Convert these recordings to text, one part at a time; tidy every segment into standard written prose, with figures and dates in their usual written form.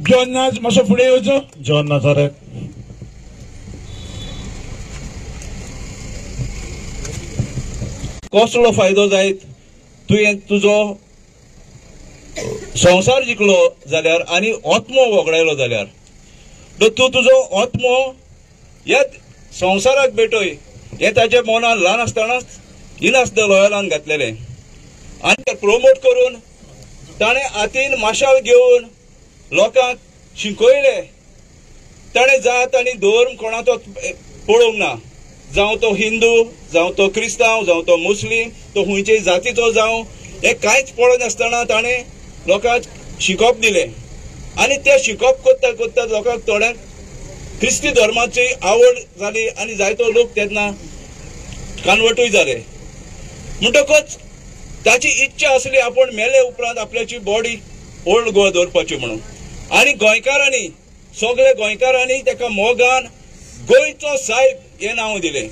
John नाज मातसो फुडें येवचो. John Nazareth. कसलो फायदो जायत तुवें तुजो संसार जिखलो जाल्यार आनी आत्मो वगडायलो जाल्यार तूं तुजो आत्मो ह्या संवसाराक भेटोय हे ताच्या मनान ल्हान आसतनाच इनासद लॉयलान घातलेलें आनी ते प्रोमोट करून ताणें हातीन माशाल घेवन लोकांक शिकयलें. ताणें जात आनी धर्म कोणाचो पळोवंक ना, जावं तो हिंदू, जावं तो क्रिस्तांव, जावं तो मुस्लीम, तो खंयचेय जातीचो जावं, हे कांयच पळनासतना ताणें लोकांक शिकोवप दिलें आनी ते शिकोवप कोत्ता कोत्ता लोकांक थोड्यांक क्रिस्ती धर्माची आवड जाली आनी जायतो लोक तेन्ना कन्वर्टूय जाले. म्हणटकच ताची इच्छा आसली आपूण मेले उपरांत आपल्याची बॉडी ओल्ड गोवा दवरपाची म्हणून आनी गोंयकारांनी सगळे गोंयकारांनी ताका मोगान गोंयचो साहेब हे नांव दिलें.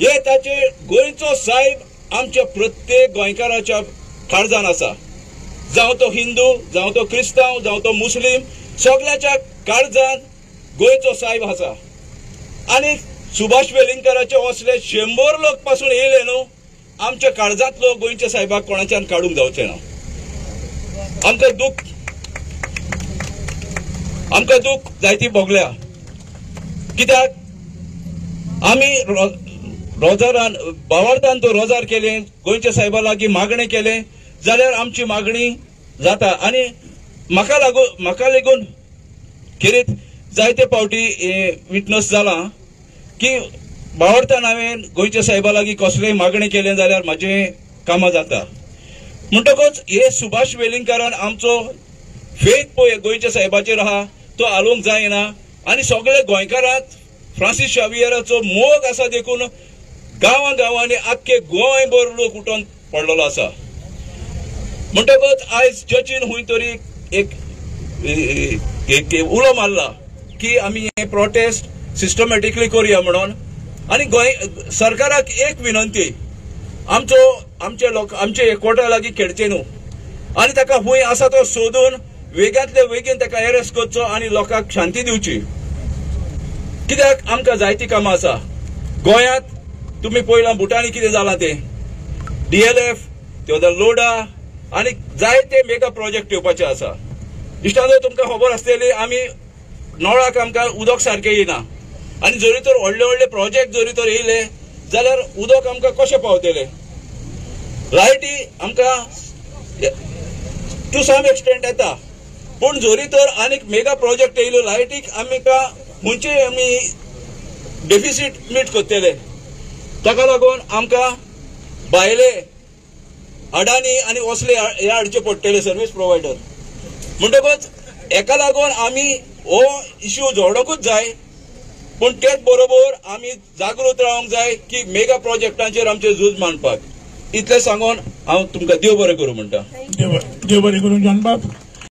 हे ताचे गोंयचो साहेब आमच्या प्रत्येक गोंयकाराच्या काळजान आसा, जावं तो हिंदू, जावं तो क्रिस्तांव, जावं तो मुस्लीम, सगळ्याच्या काळजान गोंयचो साहेब आसा. आनी सुभाष वेलिंगकराचे असले 100 लोक पासून येयले न्हू, आमच्या काळजांतलो गोंयच्या साहेबाक कोणाच्यान काडूंक जावचें ना. आमकां दूख जायती भोगल्या, कित्याक आमी रोजारान भावार्थान तो रोजार केलें, गोंयच्या साहेबा लागीं मागणें केलें जाल्यार आमची मागणी जाता. आनी म्हाका लागून खेरीत जायते फावटी विटनस जाला की भावार्थान हांवें गोंयच्या साहेबा लागीं कसलेंय मागणें केलें जाल्यार म्हाजें कामां जाता. म्हणटकच हे सुभाष वेलिंगकरान आमचो फेथ पळय गोंयच्या साहेबाचेर आहा तो हालोवंक जायना आनी सगळे गोंयकारांत फ्रांसीस शावियराचो मोग आसा देखून गांवांनी आख्खे गोंयभर लोक उठोवन पडलेलो आसा. म्हणटकच आयज चर्चीन खंय तरी एक उलो मारला की आमी हे प्रोटेस्ट सिस्टमॅटिकली करुया म्हणून. आनी गोंय सरकाराक एक विनंती, आमचे हेडक्वॉर्टर लागीं खेडचे न्हू आनी ताका खंय आसा तो सोदून वेगांतले वेगीन ताका अरेस्ट करचो आनी लोकांक शांती दिवची. कित्याक आमकां जायती कामां आसा गोंयांत. तुमी पळयलां भुटानी कितें जालां तें, DLF, त्यो लोडा आनी जायते मेगा प्रोजेक्ट येवपाचे आसा. दिसता तुमकां खबर आसतली आमी नळाक आमकां उदक सारकें येना आनी जरी तर व्हडले प्रोजेक्ट जरी तर येयले जाल्यार उदक आमकां कशें पावतलें. लायटी आमकां टू सम एक्सटेंट येता पूण जरी तर आनीक मेगा प्रोजेक्ट येयलो लायटीक आमकां खंयचे आमी डेफिसीट मीट करतले. ताका लागून आमकां भायले अडानी आनी असले हे हाडचे पडटले सर्वीस प्रोवायडर. म्हणटकच हेका लागून आमी हो इश्यू जोडोंकूच जाय पूण तेच बरोबर आमी जागृत रावंक जाय की मेगा प्रोजेक्टांचेर आमचे झूज मांडपाक. इतलें सांगून हांव तुमकां देव बरें करूं म्हणटा. देव बरें करूं जॉन बाब.